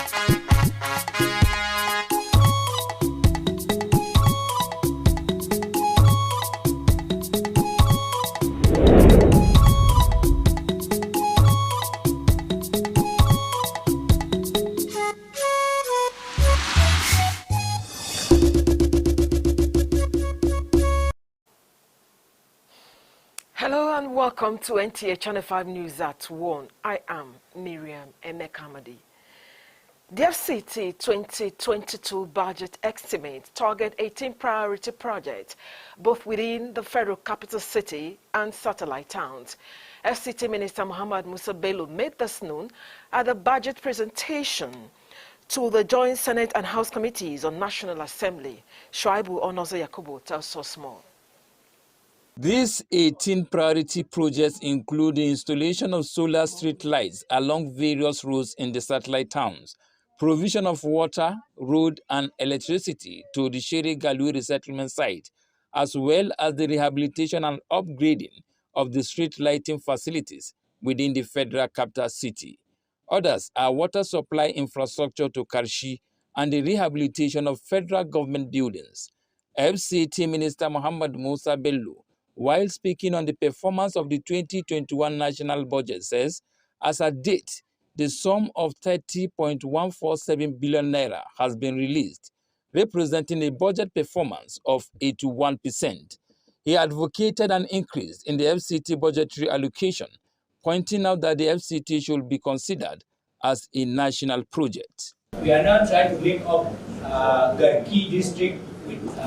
Hello and welcome to NTA Channel 5 News at 1. I am Miriam Emekamadi. The FCT 2022 budget estimate target 18 priority projects, both within the Federal Capital City and satellite towns. FCT Minister Muhammad Musa Bello made this known at the budget presentation to the Joint Senate and House Committees on National Assembly. Shuaibu Onozo Yakubu tells us more. These 18 priority projects include the installation of solar street lights along various roads in the satellite towns, provision of water, road and electricity to the Shere Galui resettlement site, as well as the rehabilitation and upgrading of the street lighting facilities within the Federal Capital City. Others are water supply infrastructure to Karshi and the rehabilitation of federal government buildings. FCT Minister Muhammad Musa Bello, while speaking on the performance of the 2021 national budget, says, as at date, the sum of 30.147 billion naira has been released, representing a budget performance of 81%. He advocated an increase in the FCT budgetary allocation, pointing out that the FCT should be considered as a national project. We are now trying to link up the key district with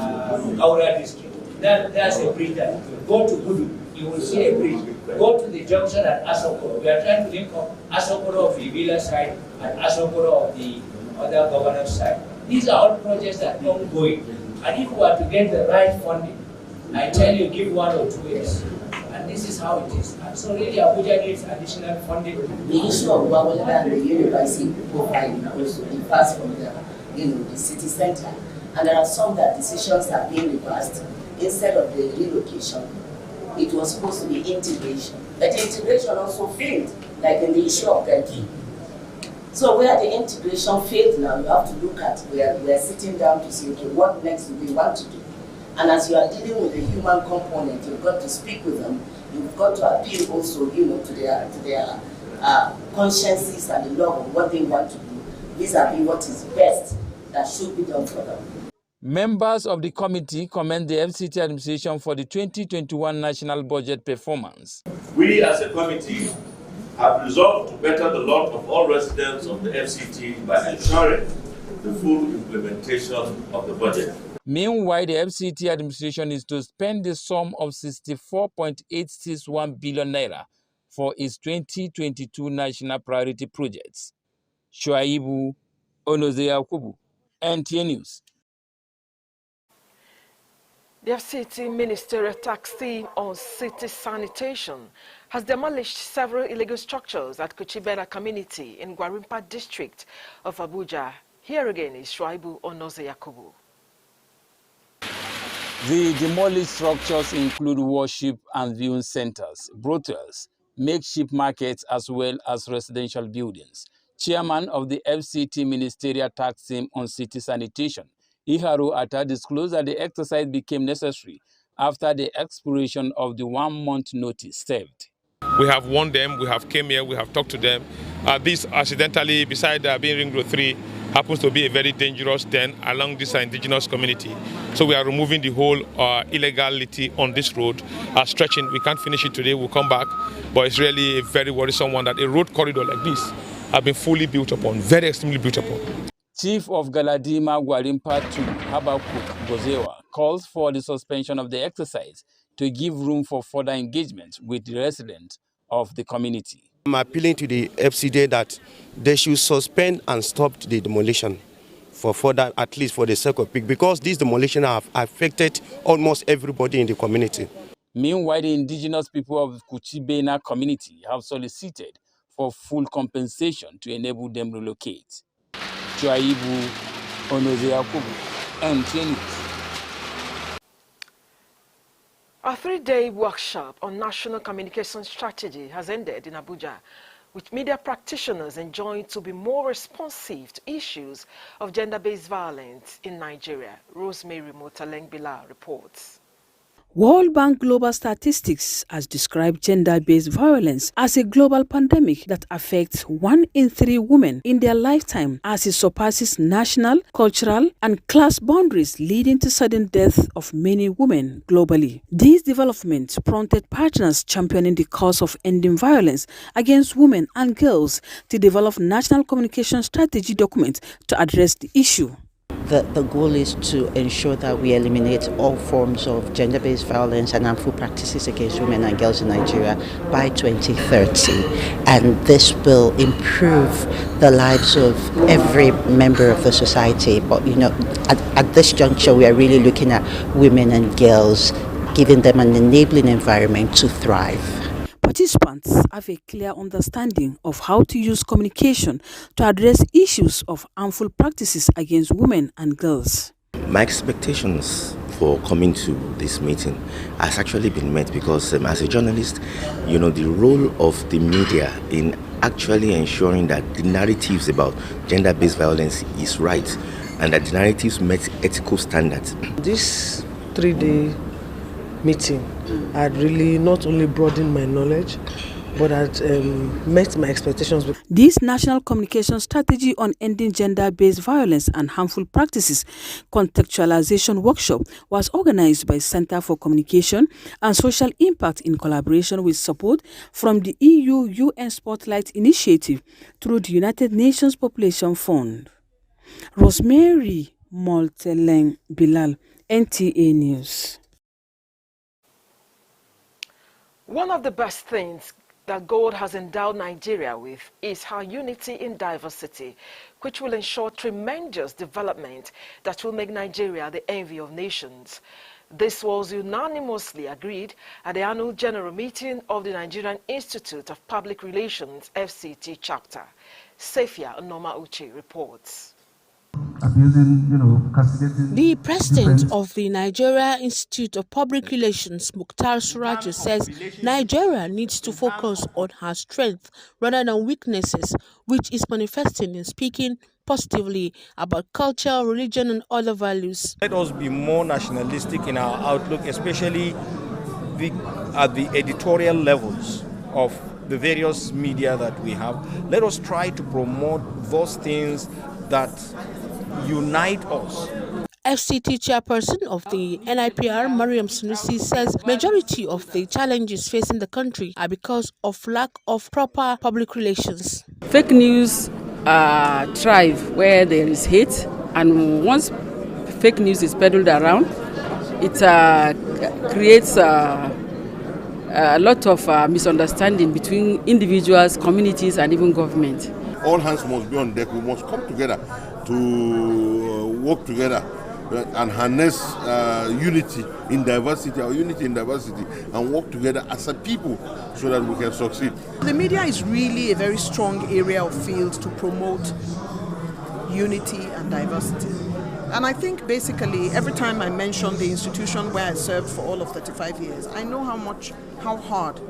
Aura district. There's a bridge that go to Gudu, you will see a bridge. Go to the junction at Asokoro. We are trying to link up Asokoro of the villa side and Asokoro of the other governor's side. These are all projects that are ongoing. And if we are to get the right funding, I tell you, give 1 or 2 years. And this is how it is. And so really Abuja needs additional funding. The issue of Abuja and the university profile also differs from the city center. And there are some that decisions are being reversed. Instead of the relocation, it was supposed to be integration. But the integration also failed, like in the issue of Turkey. So where the integration failed now, you have to look at where we are sitting down to say, okay, what next do we want to do? And as you are dealing with the human component, you've got to speak with them. You've got to appeal also, to their consciences and the love of what they want to do. Vis-a-vis what is best that should be done for them. Members of the committee commend the FCT administration for the 2021 national budget performance. We as a committee have resolved to better the lot of all residents of the FCT by ensuring the full implementation of the budget. Meanwhile, the FCT administration is to spend the sum of 64.861 billion naira for its 2022 national priority projects. Shuaibu Onozo Yakubu, NTA News. The FCT Ministerial Task Team on City Sanitation has demolished several illegal structures at Kuchibena community in Gwarimpa district of Abuja. Here again is Shuaibu Onozo Yakubu. The demolished structures include worship and viewing centers, brothels, makeshift markets, as well as residential buildings. Chairman of the FCT Ministerial Task Team on City Sanitation, Iharu Atta, disclosed that the exercise became necessary after the expiration of the 1-month notice served. We have warned them, we have came here, we have talked to them. This accidentally, beside being Ring Road 3, happens to be a very dangerous den along this indigenous community. So we are removing the whole illegality on this road, stretching. We can't finish it today, we'll come back. But it's really a very worrisome one that a road corridor like this has been fully built upon, very extremely built upon. Chief of Galadima Gwarimpa to Habakuk Gozewa calls for the suspension of the exercise to give room for further engagement with the residents of the community. I'm appealing to the FCD that they should suspend and stop the demolition for further, at least for the sake of people, because these demolitions have affected almost everybody in the community. Meanwhile, the indigenous people of Kuchibena community have solicited for full compensation to enable them relocate. Shuaibu Onozo Yakubu, NTA News. A 3-day workshop on national communication strategy has ended in Abuja, with media practitioners enjoined to be more responsive to issues of gender-based violence in Nigeria. Rosemary Motaleng-Bila reports. World Bank Global Statistics has described gender-based violence as a global pandemic that affects 1 in 3 women in their lifetime, as it surpasses national, cultural, and class boundaries, leading to sudden death of many women globally. These developments prompted partners championing the cause of ending violence against women and girls to develop national communication strategy documents to address the issue. The goal is to ensure that we eliminate all forms of gender-based violence and harmful practices against women and girls in Nigeria by 2030. And this will improve the lives of every member of the society. But, at this juncture, we are really looking at women and girls, giving them an enabling environment to thrive. Participants have a clear understanding of how to use communication to address issues of harmful practices against women and girls. My expectations for coming to this meeting has actually been met because as a journalist, the role of the media in actually ensuring that the narratives about gender-based violence is right and that the narratives met ethical standards. This 3-day meeting had really not only broadened my knowledge, but had met my expectations. This National Communication Strategy on Ending Gender-Based Violence and Harmful Practices Contextualization Workshop was organized by Center for Communication and Social Impact in collaboration with support from the EU-UN Spotlight Initiative through the United Nations Population Fund. Rosemary Motaleng-Bila, NTA News. One of the best things that God has endowed Nigeria with is her unity in diversity, which will ensure tremendous development that will make Nigeria the envy of nations. This was unanimously agreed at the annual general meeting of the Nigerian Institute of Public Relations FCT chapter. Safia Noma Uche reports. The president of the Nigeria Institute of Public Relations, Mukhtar Suraju, says Nigeria needs to focus on her strength rather than weaknesses, which is manifesting in speaking positively about culture, religion, and other values. Let us be more nationalistic in our outlook, especially at the editorial levels of the various media that we have. Let us try to promote those things that unite us. FCT chairperson of the NIPR, Mariam Sunusi, says majority of the challenges facing the country are because of lack of proper public relations. Fake news thrive where there is hate, and once fake news is peddled around, it creates a lot of misunderstanding between individuals, communities, and even government. All hands must be on deck. We must come together to work together and harness unity in diversity, and work together as a people so that we can succeed. The media is really a very strong area of field to promote unity and diversity. And I think basically every time I mention the institution where I served for all of 35 years, I know how hard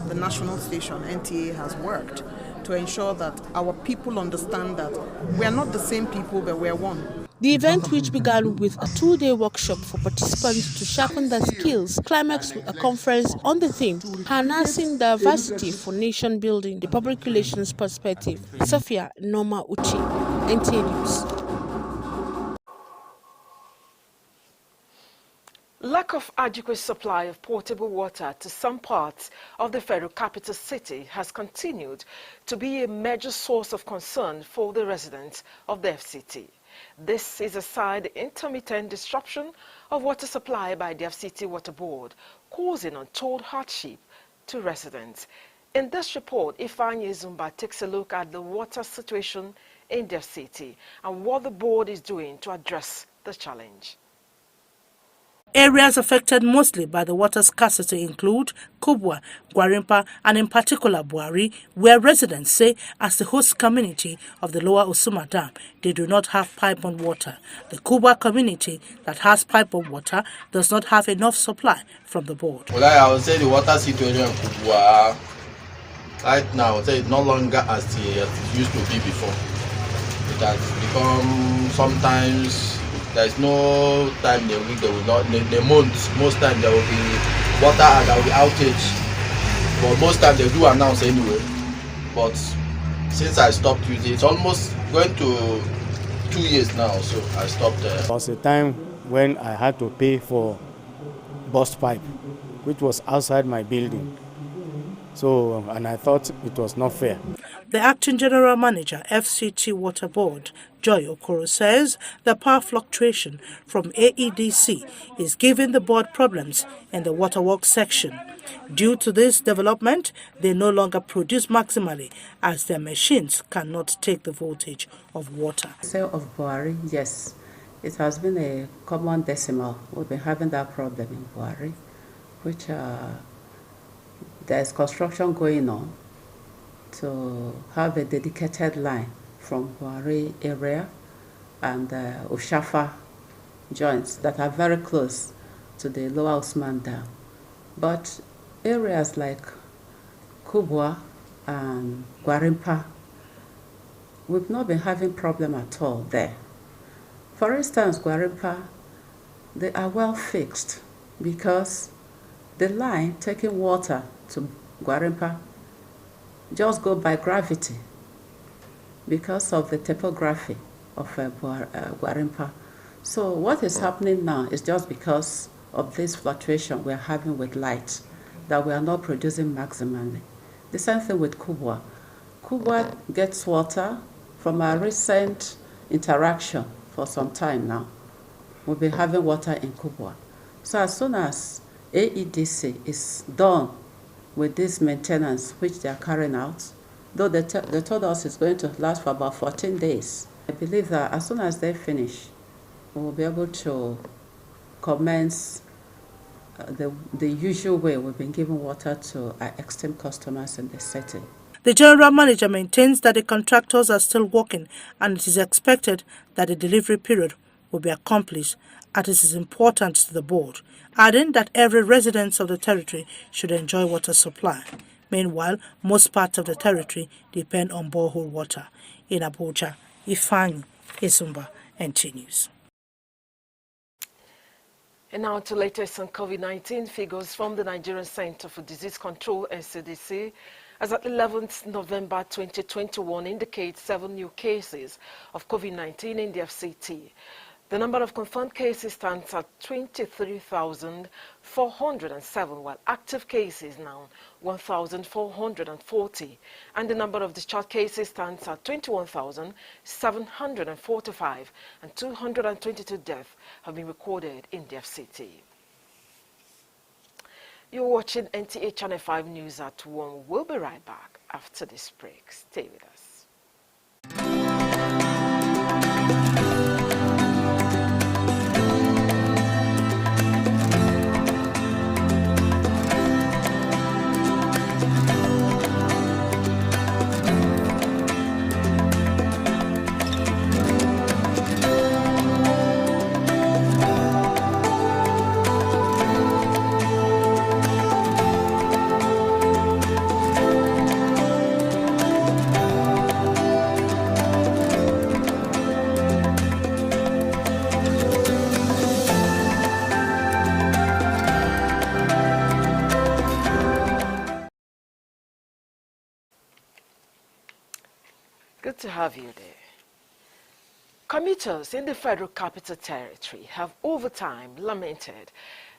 the national station, NTA, has worked to ensure that our people understand that we are not the same people, but we are one. The event, which began with a 2-day workshop for participants to sharpen their skills, climaxed with a conference on the theme, Harnessing Diversity for Nation Building, the Public Relations Perspective. Safia Noma Uchi, NTA News. Lack of adequate supply of potable water to some parts of the federal capital city has continued to be a major source of concern for the residents of the FCT. This is aside the intermittent disruption of water supply by the FCT Water Board, causing untold hardship to residents. In this report, Ifeanyi Zumba takes a look at the water situation in the city and what the board is doing to address the challenge. Areas affected mostly by the water scarcity include Kubwa, Gwarimpa, and in particular Buari, where residents say as the host community of the Lower Usuma Dam, they do not have pipe-on water. The Kubwa community that has pipe-on water does not have enough supply from the board. Well, I would say the water situation in Kubwa right now, so it's no longer as it used to be before. It has become sometimes there's no time in the week there will not the month. Most times there will be water and there will be outage. But most times they do announce anyway. But since I stopped using it, it's almost going to 2 years now, so I stopped. There was a time when I had to pay for burst pipe, which was outside my building. So, and I thought it was not fair. The acting general manager, FCT Water Board, Joy Okoro, says the power fluctuation from AEDC is giving the board problems in the waterworks section. Due to this development, they no longer produce maximally as their machines cannot take the voltage of water. Sale of Buhari, yes, it has been a common decimal. We've been having that problem in Buhari, which there's construction going on to have a dedicated line from Buhari area and Oshafa joints that are very close to the Lower Usman Dam. But areas like Kubwa and Gwarimpa, we've not been having problem at all there. For instance, Gwarimpa, they are well fixed because the line taking water to Gwarimpa just go by gravity because of the topography of Gwarimpa. So what is happening now is just because of this fluctuation we're having with light that we are not producing maximally. The same thing with Kubwa. Kubwa gets water from our recent interaction for some time now. We've been having water in Kubwa. So as soon as AEDC is done with this maintenance which they are carrying out, though they told us it's going to last for about 14 days, I believe that as soon as they finish, we will be able to commence the usual way we've been giving water to our esteemed customers in the setting. The general manager maintains that the contractors are still working and it is expected that the delivery period will be accomplished as it is important to the board, adding that every resident of the territory should enjoy water supply. Meanwhile, most parts of the territory depend on borehole water. In Abuja, Ifeanyi Isumba, NT News. And now to latest on COVID-19 figures from the Nigerian Center for Disease Control, NCDC. As at 11th November 2021 indicates 7 new cases of COVID-19 in the FCT. The number of confirmed cases stands at 23,407, while active cases now 1,440. And the number of discharged cases stands at 21,745, and 222 deaths have been recorded in the FCT. You're watching NTA Channel 5 News at 1. We'll be right back after this break. Stay with us. Good to have you there. Commuters in the Federal Capital Territory have over time lamented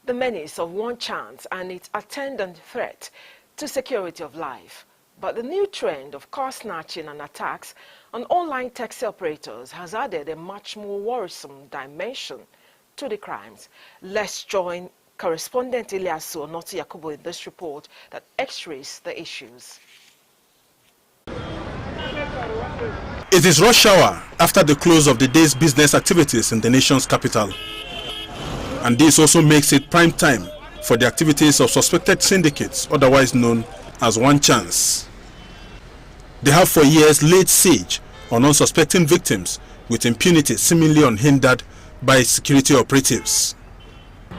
the menace of one chance and its attendant threat to security of life. But the new trend of car snatching and attacks on online taxi operators has added a much more worrisome dimension to the crimes. Let's join correspondent Ilyasu Onoti Yakubu in this report that x-rays the issues. It is rush hour after the close of the day's business activities in the nation's capital. And this also makes it prime time for the activities of suspected syndicates, otherwise known as One Chance. They have for years laid siege on unsuspecting victims with impunity seemingly unhindered by security operatives.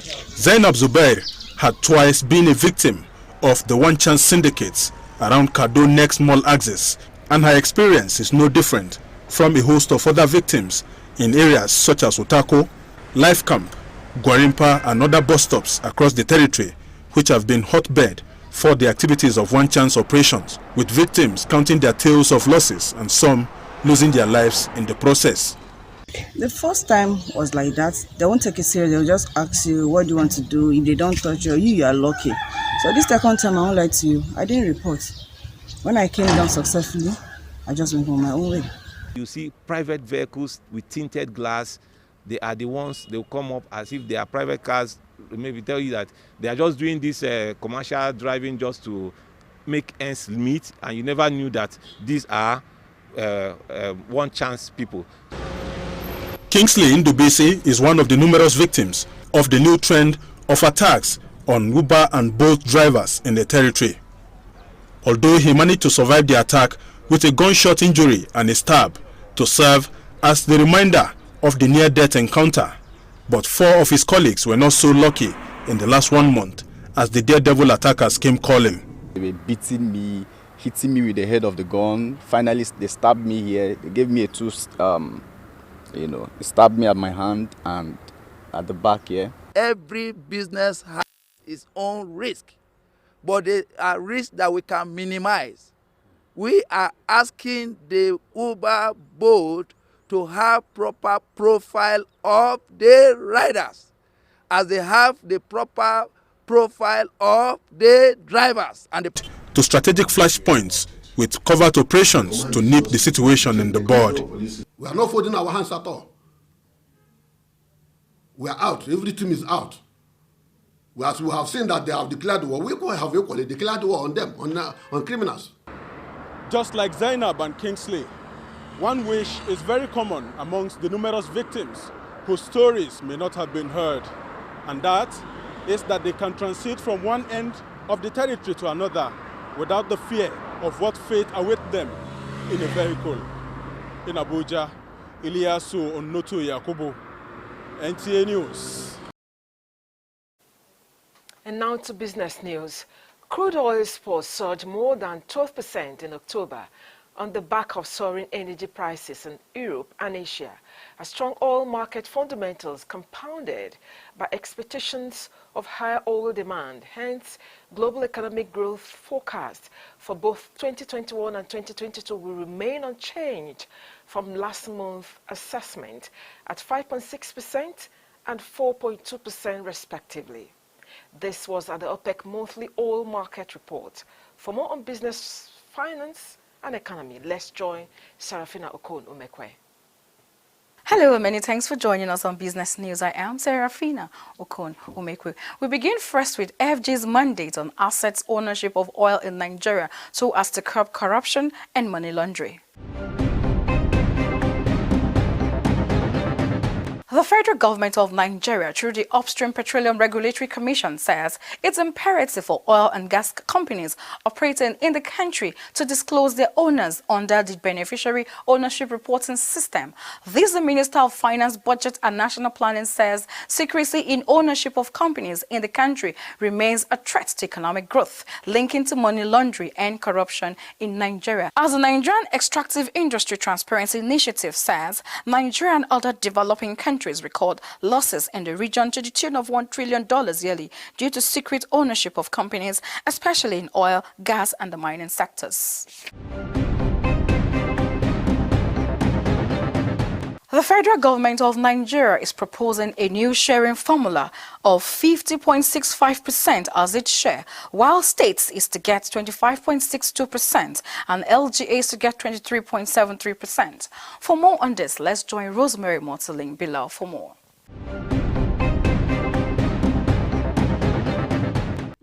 Zainab Zubair had twice been a victim of the One Chance syndicates around Kado Next Mall axis, and her experience is no different from a host of other victims in areas such as Otako, Life Camp, Gwarimpa, and other bus stops across the territory, which have been hotbed for the activities of one-chance operations, with victims counting their tales of losses and some losing their lives in the process. The first time was like that. They won't take it serious. They'll just ask you, what do you want to do? If they don't touch you, you are lucky. So this second time, I won't lie to you, I didn't report. When I came down successfully, I just went on my own way. You see private vehicles with tinted glass. They are the ones, they'll come up as if they are private cars, maybe tell you that they are just doing this commercial driving just to make ends meet, and you never knew that these are one-chance people. Kingsley Ndubisi is one of the numerous victims of the new trend of attacks on Uber and Bolt drivers in the territory. Although he managed to survive the attack with a gunshot injury and a stab to serve as the reminder of the near-death encounter, but 4 of his colleagues were not so lucky in the last 1 month as the daredevil attackers came calling. They were beating me, hitting me with the head of the gun. Finally, they stabbed me here. They gave me a they stabbed me at my hand and at the back here. Every business has its own risk, but they are risks that we can minimize. We are asking the Uber board to have proper profile of the riders, as they have the proper profile of the drivers. And to strategic flashpoints with covert operations to nip the situation in the bud. We are not folding our hands at all. We are out. Every team is out. As we have seen that they have declared war, we have equally declared war on them, on criminals. Just like Zainab and Kingsley, one wish is very common amongst the numerous victims whose stories may not have been heard, and that is that they can transit from one end of the territory to another without the fear of what fate awaits them in a vehicle. In Abuja, Iliasu Onoto Yakubu, NTA News. And now to business news. Crude oil exports surged more than 12% in October on the back of soaring energy prices in Europe and Asia, as strong oil market fundamentals compounded by expectations of higher oil demand. Hence, global economic growth forecast for both 2021 and 2022 will remain unchanged from last month's assessment at 5.6% and 4.2% respectively. This was at the OPEC monthly oil market report. For more on business, finance, and economy, let's join Serafina Okon-Umekwe. Hello, many thanks for joining us on Business News. I am Serafina Okon-Umekwe. We begin first with FG's mandate on assets ownership of oil in Nigeria so as to curb corruption and money laundering. The federal government of Nigeria, through the Upstream Petroleum Regulatory Commission, says it's imperative for oil and gas companies operating in the country to disclose their owners under the Beneficiary Ownership Reporting System. This, the Minister of Finance, Budget and National Planning says secrecy in ownership of companies in the country remains a threat to economic growth, linking to money laundering and corruption in Nigeria. As the Nigerian Extractive Industry Transparency Initiative says, Nigeria and other developing countries record losses in the region to the tune of $1 trillion yearly due to secret ownership of companies, especially in oil, gas, and the mining sectors. The federal government of Nigeria is proposing a new sharing formula of 50.65% as its share, while states is to get 25.62% and LGAs to get 23.73%. For more on this, let's join Rosemary Moteling below for more.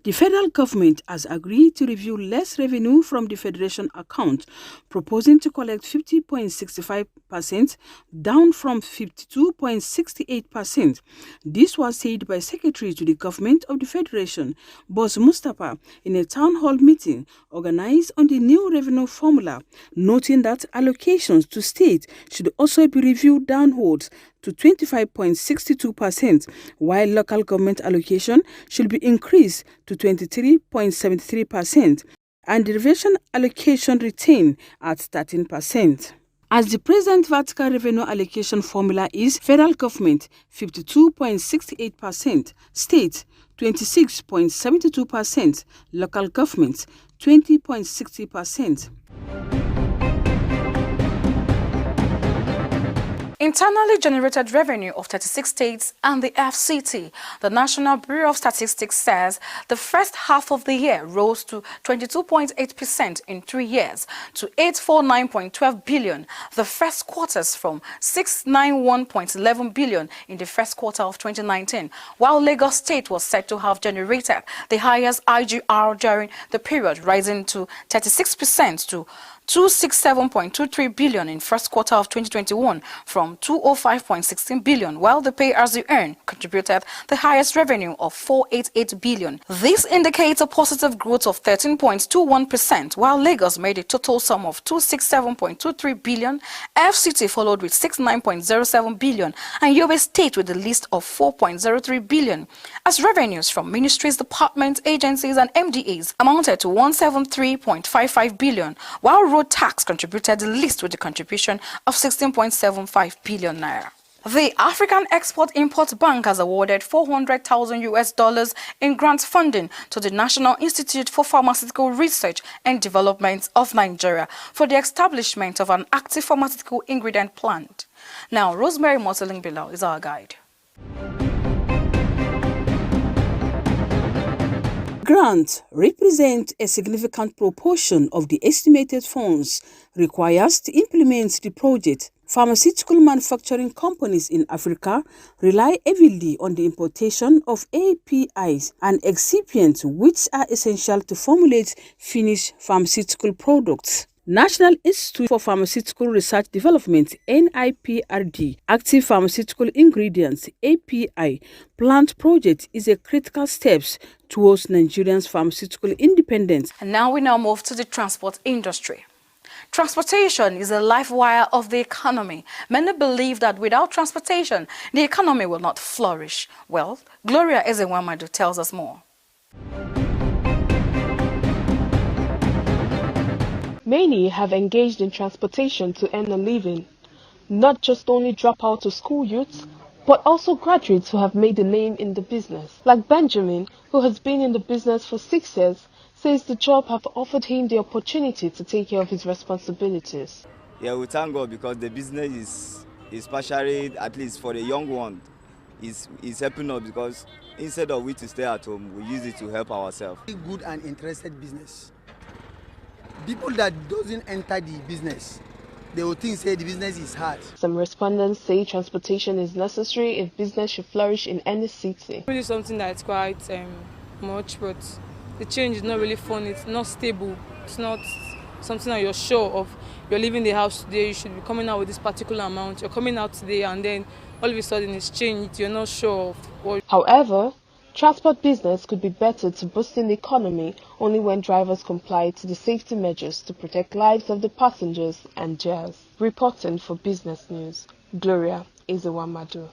The federal government has agreed to review less revenue from the federation account, proposing to collect 50.65%, down from 52.68%. This was said by Secretary to the Government of the Federation, Boss Mustapha, in a town hall meeting organized on the new revenue formula, noting that allocations to states should also be reviewed downwards to 25.62%, while local government allocation should be increased to 23.73%. and the reversion allocation retained at 13%. As the present vertical revenue allocation formula is federal government 52.68%, state 26.72%, local government 20.60%. Internally generated revenue of 36 states and the FCT, the National Bureau of Statistics says the first half of the year rose to 22.8% in 3 years to 849.12 billion, the first quarters from 691.11 billion in the first quarter of 2019, while Lagos State was said to have generated the highest IGR during the period, rising to 36% to 267.23 billion in first quarter of 2021 from 205.16 billion, while the pay-as-you-earn contributed the highest revenue of 488 billion. This indicates a positive growth of 13.21%, while Lagos made a total sum of 267.23 billion, FCT followed with 69.07 billion, and Yobe State with a list of 4.03 billion, as revenues from ministries, departments, agencies, and MDAs amounted to 173.55 billion, while road tax contributed the least with a contribution of 16.75 billion naira. The African Export-Import Bank has awarded $400,000 in grant funding to the National Institute for Pharmaceutical Research and Development of Nigeria for the establishment of an active pharmaceutical ingredient plant. Now, Rosemary Moteling below is our guide. Grants represent a significant proportion of the estimated funds required to implement the project. Pharmaceutical manufacturing companies in Africa rely heavily on the importation of APIs and excipients, which are essential to formulate finished pharmaceutical products. National Institute for Pharmaceutical Research Development (NIPRD) Active Pharmaceutical Ingredients (API) plant project is a critical step towards Nigeria's pharmaceutical independence. And now we move to the transport industry. Transportation is a life wire of the economy. Many believe that without transportation, the economy will not flourish. Well, Gloria Ezewamadu tells us more. Many have engaged in transportation to earn a living, not just only dropout to school youths, but also graduates who have made a name in the business. Like Benjamin, who has been in the business for 6 years, says the job have offered him the opportunity to take care of his responsibilities. Yeah, we thank God because the business is partially, at least for the young one, is helping us, because instead of we to stay at home, we use it to help ourselves. Good and interested business. People that doesn't enter the business, they will think say the business is hard. Some respondents say transportation is necessary if business should flourish in any city. Really something that's quite much, but the change is not really fun. It's not stable. It's not something that you're sure of. You're leaving the house today, you should be coming out with this particular amount. You're coming out today and then all of a sudden it's changed. You're not sure of what. However, transport business could be better to boosting the economy only when drivers comply to the safety measures to protect lives of the passengers and theirs. Reporting for Business News, Gloria Ezewamadu.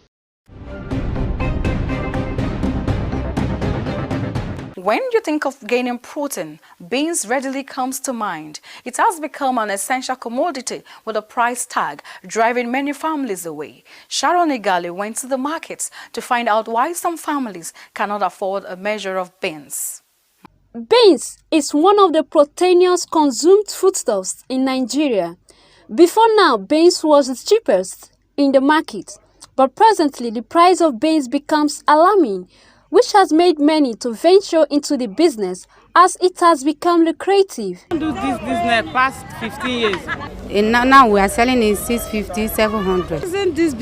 When you think of gaining protein, beans readily comes to mind. It has become an essential commodity with a price tag, driving many families away. Sharon Igali went to the markets to find out why some families cannot afford a measure of beans. Beans is one of the proteinous consumed foodstuffs in Nigeria. Before now, beans was the cheapest in the market, but presently the price of beans becomes alarming, which has made many to venture into the business as it has become lucrative. Do this business past 15 years. And now we are selling in 650, 700. Using this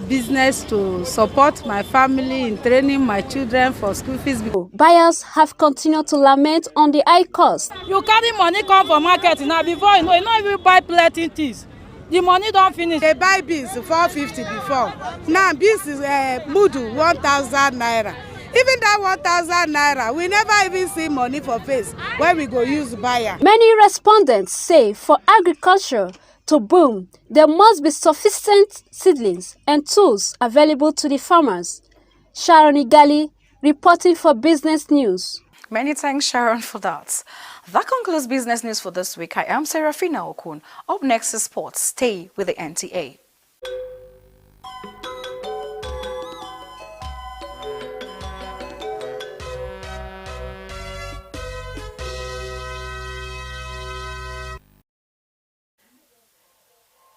business to support my family in training my children for school fees. Buyers have continued to lament on the high cost. You carry money come for market now, before you not even buy plenty things. The money don't finish. They buy beans 450 before. Now beans is mudu 1,000 naira. Even that 1,000 naira, we never even see money for face when we go use buyer. Many respondents say for agriculture to boom, there must be sufficient seedlings and tools available to the farmers. Sharon Igali, reporting for Business News. Many thanks, Sharon, for that. That concludes business news for this week. I am Serafina Okun. Up next is sports. Stay with the NTA.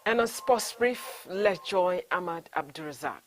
And on Sports Brief, let's join Ahmad Abdurazak.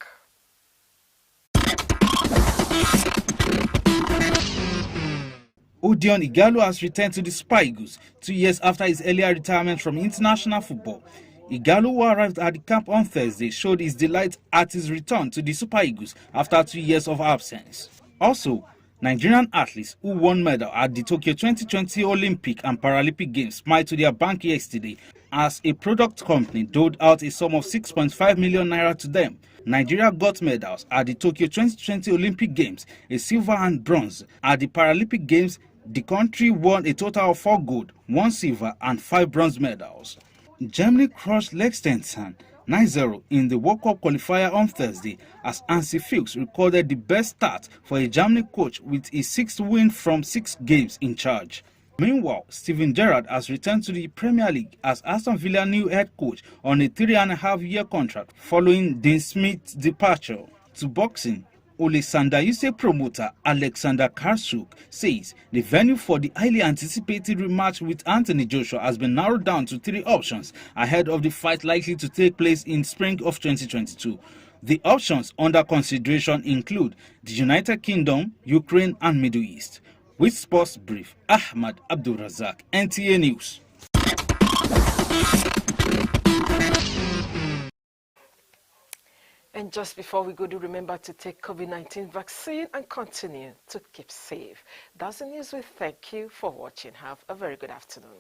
Odion Igalo has returned to the Super Eagles 2 years after his earlier retirement from international football. Igalo, who arrived at the camp on Thursday, showed his delight at his return to the Super Eagles after 2 years of absence. Also, Nigerian athletes who won medal at the Tokyo 2020 Olympic and Paralympic Games smiled to their bank yesterday as a product company doled out a sum of 6.5 million naira to them. Nigeria got medals at the Tokyo 2020 Olympic Games, a silver and bronze. At the Paralympic Games, the country won a total of 4 gold, 1 silver and 5 bronze medals. Germany crushed Liechtenstein 9-0 in the World Cup qualifier on Thursday as Hansi Flick recorded the best start for a Germany coach with his 6th win from 6 games in charge. Meanwhile, Steven Gerrard has returned to the Premier League as Aston Villa new head coach on a 3.5-year contract following Dean Smith's departure. To boxing, Oleksandr Usyk promoter Alexander Karsuk says the venue for the highly anticipated rematch with Anthony Joshua has been narrowed down to 3 options ahead of the fight likely to take place in spring of 2022. The options under consideration include the United Kingdom, Ukraine and Middle East. With Sports Brief, Ahmad Abdurazak, NTA News. And just before we go, do remember to take COVID-19 vaccine and continue to keep safe. That's the news. We thank you for watching. Have a very good afternoon.